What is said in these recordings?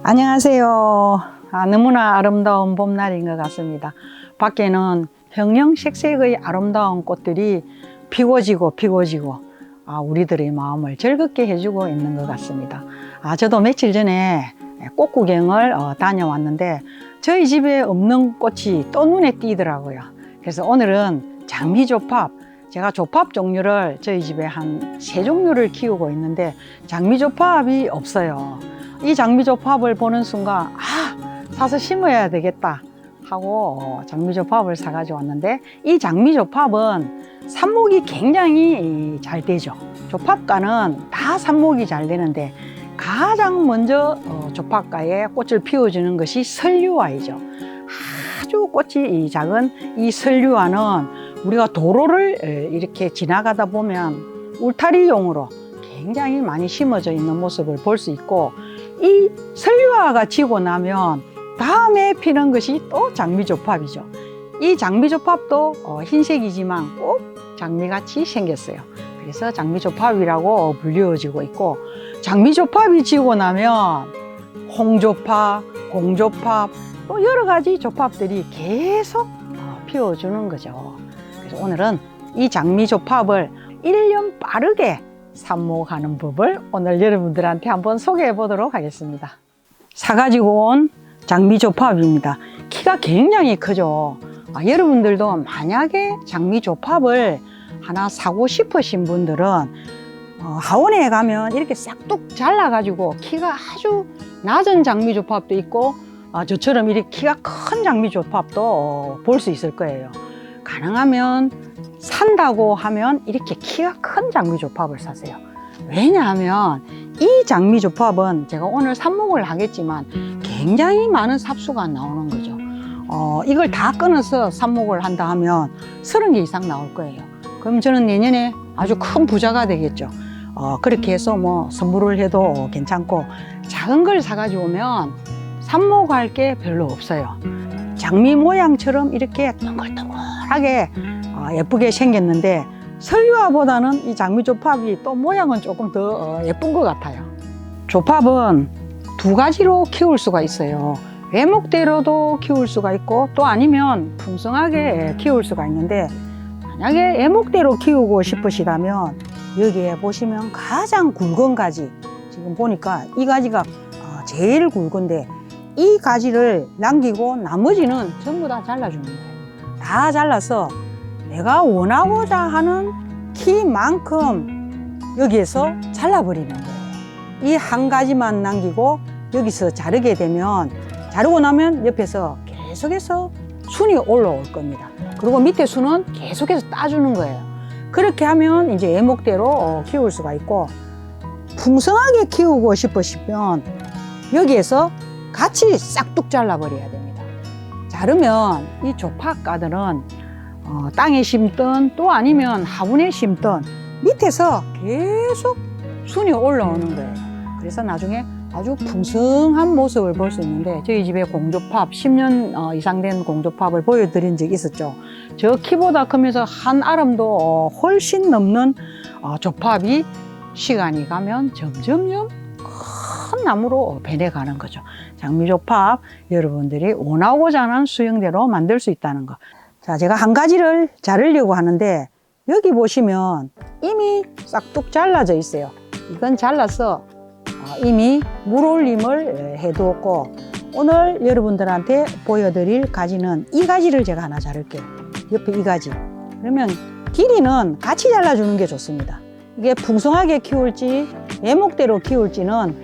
안녕하세요. 너무나 아름다운 봄날인 것 같습니다. 밖에는 형형색색의 아름다운 꽃들이 피고지고 우리들의 마음을 즐겁게 해주고 있는 것 같습니다. 저도 며칠 전에 꽃 구경을 다녀왔는데 저희 집에 없는 꽃이 또 눈에 띄더라고요. 그래서 오늘은 장미조팝, 제가 조팝 종류를 저희 집에 한 3종류를 키우고 있는데 장미조팝이 없어요. 이 장미조팝을 보는 순간 사서 심어야 되겠다 하고 장미조팝을 사가지고 왔는데, 이 장미조팝은 삽목이 굉장히 잘 되죠. 조팝과는 다 삽목이 잘 되는데 가장 먼저 조팝과에 꽃을 피워주는 것이 설류화이죠. 아주 꽃이 작은 이 설류화는 우리가 도로를 이렇게 지나가다 보면 울타리용으로 굉장히 많이 심어져 있는 모습을 볼 수 있고, 이 설류화가 지고 나면 다음에 피는 것이 또 장미조팝이죠. 이 장미조팝도 흰색이지만 꼭 장미같이 생겼어요. 그래서 장미조팝이라고 불리워지고 있고, 장미조팝이 지고 나면 홍조팝, 공조팝, 또 여러 가지 조팝들이 계속 피워주는 거죠. 그래서 오늘은 이 장미조팝을 1년 빠르게 삽목하는 법을 오늘 여러분들한테 한번 소개해 보도록 하겠습니다. 사가지고 온 장미조팝입니다. 키가 굉장히 크죠. 여러분들도 만약에 장미조팝을 하나 사고 싶으신 분들은 하원에 가면 이렇게 싹둑 잘라가지고 키가 아주 낮은 장미조팝도 있고, 저처럼 이렇게 키가 큰 장미조팝도 볼 수 있을 거예요. 가능하면 산다고 하면 이렇게 키가 큰 장미조팝을 사세요. 왜냐하면 이 장미조팝은 제가 오늘 삽목을 하겠지만 굉장히 많은 삽수가 나오는 거죠. 이걸 다 끊어서 삽목을 한다 하면 30개 이상 나올 거예요. 그럼 저는 내년에 아주 큰 부자가 되겠죠. 그렇게 해서 뭐 선물을 해도 괜찮고, 작은 걸 사가지고 오면 삽목할 게 별로 없어요. 장미 모양처럼 이렇게 동글동글하게 예쁘게 생겼는데, 설류화보다는 이 장미조팝이 또 모양은 조금 더 예쁜 것 같아요. 조팝은 2가지로 키울 수가 있어요. 애목대로도 키울 수가 있고, 또 아니면 풍성하게 키울 수가 있는데, 만약에 애목대로 키우고 싶으시다면 여기에 보시면 가장 굵은 가지, 지금 보니까 이 가지가 제일 굵은데 이 가지를 남기고 나머지는 전부 다 잘라주는 거예요. 다 잘라서 내가 원하고자 하는 키만큼 여기에서 잘라버리는 거예요. 이 한 가지만 남기고 여기서 자르게 되면, 자르고 나면 옆에서 계속해서 순이 올라올 겁니다. 그리고 밑에 순은 계속해서 따주는 거예요. 그렇게 하면 이제 애목대로 키울 수가 있고, 풍성하게 키우고 싶으시면 여기에서 같이 싹둑 잘라버려야 됩니다. 자르면 이 조팝가들은 땅에 심든 또 아니면 화분에 심든 밑에서 계속 순이 올라오는 거예요. 그래서 나중에 아주 풍성한 모습을 볼 수 있는데, 저희 집에 공조팝 10년 이상 된 공조팝을 보여드린 적이 있었죠. 저 키보다 크면서 한 아름도 훨씬 넘는 조팝이 시간이 가면 점점점 큰 나무로 변해가는 거죠. 장미조팝 여러분들이 원하고자 하는 수형대로 만들 수 있다는 거. 자, 제가 한 가지를 자르려고 하는데 여기 보시면 이미 싹둑 잘라져 있어요. 이건 잘라서 이미 물올림을 해두었고, 오늘 여러분들한테 보여드릴 가지는 이 가지를 제가 하나 자를게요. 옆에 이 가지. 그러면 길이는 같이 잘라주는 게 좋습니다. 이게 풍성하게 키울지 애목대로 키울지는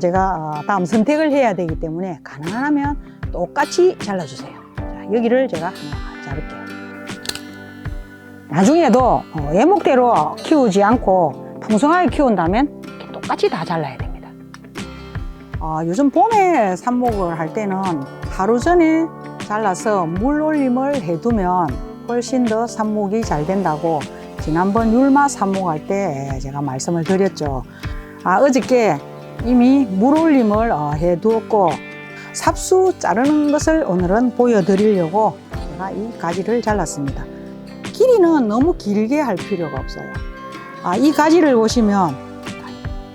제가 다음 선택을 해야 되기 때문에 가능하면 똑같이 잘라주세요. 자, 여기를 제가 하나 자를게요. 나중에도 애목대로 키우지 않고 풍성하게 키운다면 이렇게 똑같이 다 잘라야 됩니다. 요즘 봄에 삽목을 할 때는 하루 전에 잘라서 물올림을 해두면 훨씬 더 삽목이 잘 된다고 지난번 율마 삽목할 때 제가 말씀을 드렸죠. 어저께 이미 물올림을 해두었고, 삽수 자르는 것을 오늘은 보여드리려고 제가 이 가지를 잘랐습니다. 길이는 너무 길게 할 필요가 없어요. 이 가지를 보시면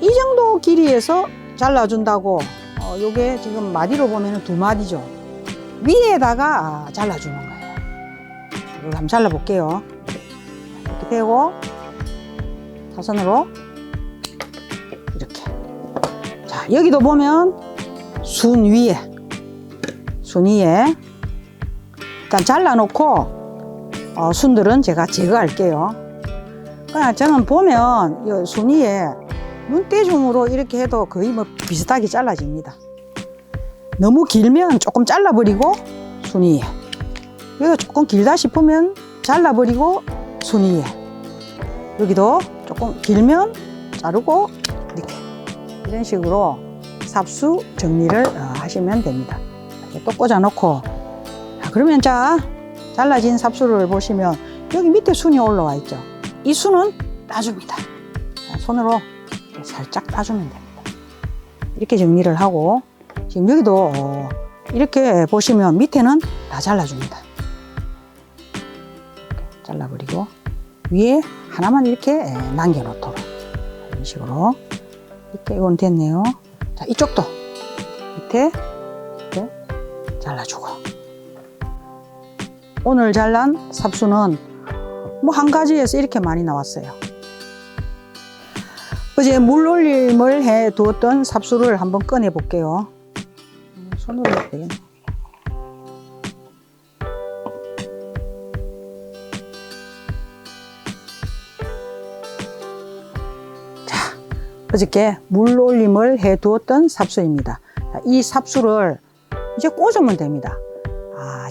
이 정도 길이에서 잘라준다고 요게 지금 마디로 보면 2마디죠. 위에다가 잘라주는 거예요. 이걸 한번 잘라볼게요. 이렇게 대고 사선으로 이렇게. 자, 여기도 보면 순 위에 일단 잘라놓고 순들은 제가 제거할게요. 그냥 저는 보면 이 순 위에 눈대중으로 이렇게 해도 거의 뭐 비슷하게 잘라집니다. 너무 길면 조금 잘라버리고 순 위에, 여기가 조금 길다 싶으면 잘라버리고 순 위에, 여기도 조금 길면 자르고 이렇게 이런 식으로 삽수 정리를 하시면 됩니다. 이렇게 또 꽂아 놓고, 그러면 자 잘라진 삽수를 보시면 여기 밑에 순이 올라와 있죠. 이 순은 따줍니다. 손으로 살짝 따주면 됩니다. 이렇게 정리를 하고, 지금 여기도 이렇게 보시면 밑에는 다 잘라줍니다. 이렇게 잘라버리고 위에 하나만 이렇게 남겨놓도록, 이런 식으로. 이렇게 이건 됐네요. 자, 이쪽도 밑에 이렇게 잘라주고. 오늘 잘란 삽수는 뭐 한 가지에서 이렇게 많이 나왔어요. 어제 물놀림을 해 두었던 삽수를 한번 꺼내 볼게요. 손으로 해야 되겠네. 자, 어저께 물놀림을 해 두었던 삽수입니다. 이 삽수를 이제 꽂으면 됩니다.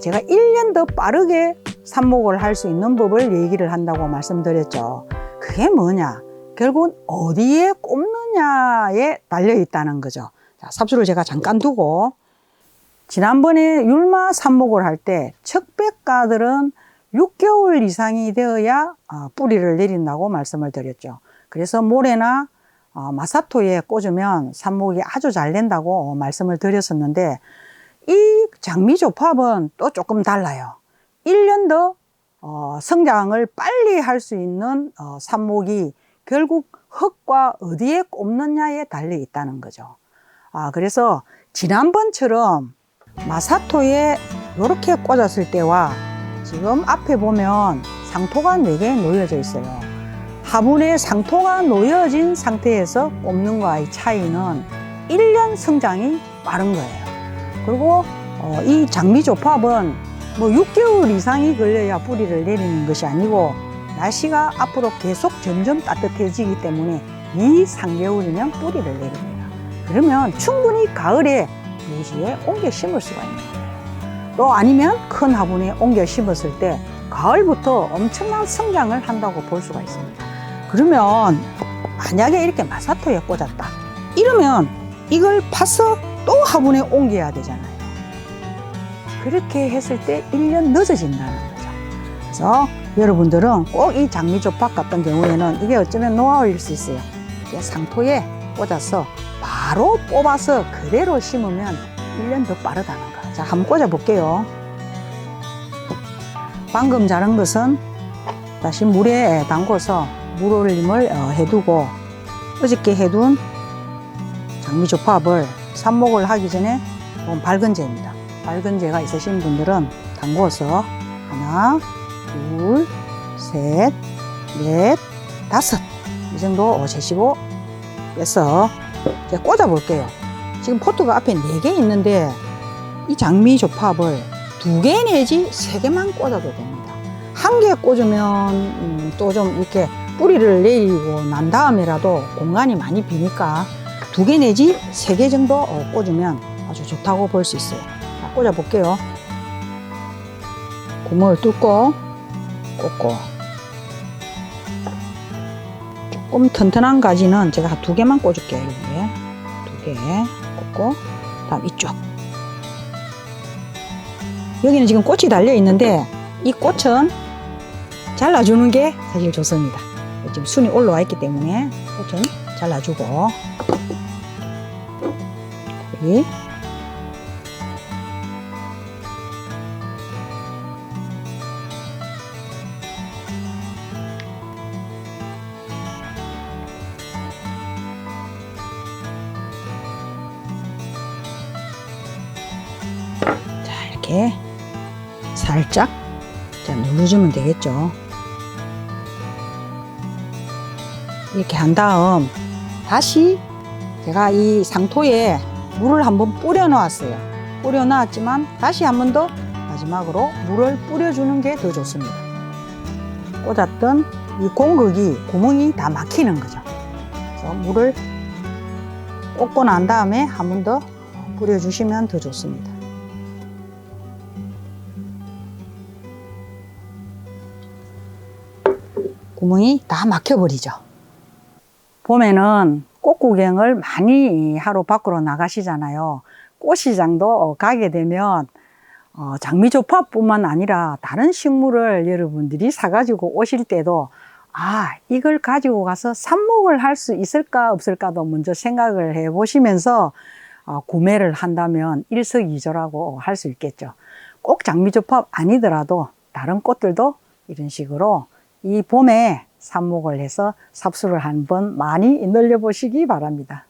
제가 1년 더 빠르게 삽목을 할 수 있는 법을 얘기를 한다고 말씀드렸죠. 그게 뭐냐? 결국은 어디에 꼽느냐에 달려 있다는 거죠. 자, 삽수를 제가 잠깐 두고, 지난번에 율마 삽목을 할 때 척백가들은 6개월 이상이 되어야 뿌리를 내린다고 말씀을 드렸죠. 그래서 모래나 마사토에 꽂으면 삽목이 아주 잘 된다고 말씀을 드렸었는데, 이 장미조팝은 또 조금 달라요. 1년 더 성장을 빨리 할 수 있는 삽목이 결국 흙과 어디에 꼽느냐에 달려 있다는 거죠. 그래서 지난번처럼 마사토에 이렇게 꽂았을 때와 지금 앞에 보면 상토가 4개 놓여져 있어요. 화분에 상토가 놓여진 상태에서 꼽는 거와의 차이는 1년 성장이 빠른 거예요. 그리고 이 장미조팝은 뭐 6개월 이상이 걸려야 뿌리를 내리는 것이 아니고, 날씨가 앞으로 계속 점점 따뜻해지기 때문에 2, 3개월이면 뿌리를 내립니다. 그러면 충분히 가을에 부지에 옮겨 심을 수가 있는 거예요. 또 아니면 큰 화분에 옮겨 심었을 때 가을부터 엄청난 성장을 한다고 볼 수가 있습니다. 그러면 만약에 이렇게 마사토에 꽂았다 이러면 이걸 파서 또 화분에 옮겨야 되잖아요. 그렇게 했을 때 1년 늦어진다는 거죠. 그래서 여러분들은 꼭 이 장미조팝 같은 경우에는 이게 어쩌면 노하우일 수 있어요. 이렇게 상토에 꽂아서 바로 뽑아서 그대로 심으면 1년 더 빠르다는 거. 자, 한번 꽂아 볼게요. 방금 자른 것은 다시 물에 담궈서 물올림을 해두고, 어저께 해둔 장미조팝을 삽목을 하기 전에 밝은 재입니다. 밝은 재가 있으신 분들은 담궈서 하나, 둘, 셋, 넷, 다섯 이 정도 재시고 빼서 이제 꽂아 볼게요. 지금 포트가 앞에 4개 있는데 이 장미조팝을 2개 내지 3개만 꽂아도 됩니다. 1개 꽂으면 또 좀 이렇게 뿌리를 내리고 난 다음에라도 공간이 많이 비니까 2개 내지 3개 정도 꽂으면 아주 좋다고 볼 수 있어요. 자, 꽂아 볼게요. 구멍을 뚫고 꽂고, 조금 튼튼한 가지는 제가 한 2개만 꽂을게요. 이렇게 2개 꽂고, 다음 이쪽. 여기는 지금 꽃이 달려 있는데 이 꽃은 잘라주는 게 사실 좋습니다. 지금 순이 올라와 있기 때문에 꽃은 잘라주고, 여기 이렇게 살짝 눌러주면 되겠죠. 이렇게 한 다음 다시 제가 이 상토에 물을 한번 뿌려 놓았어요. 뿌려 놨지만 다시 한 번 더 마지막으로 물을 뿌려주는 게 더 좋습니다. 꽂았던 이 공극이 구멍이 다 막히는 거죠. 그래서 물을 꽂고 난 다음에 한 번 더 뿌려주시면 더 좋습니다. 구멍이 다 막혀버리죠. 봄에는 꽃 구경을 많이 하러 밖으로 나가시잖아요. 꽃시장도 가게 되면 장미조팝뿐만 아니라 다른 식물을 여러분들이 사가지고 오실 때도 이걸 가지고 가서 삽목을 할 수 있을까 없을까도 먼저 생각을 해 보시면서 구매를 한다면 일석이조라고 할 수 있겠죠. 꼭 장미조팝 아니더라도 다른 꽃들도 이런 식으로 이 봄에 삽목을 해서 삽수를 한번 많이 늘려 보시기 바랍니다.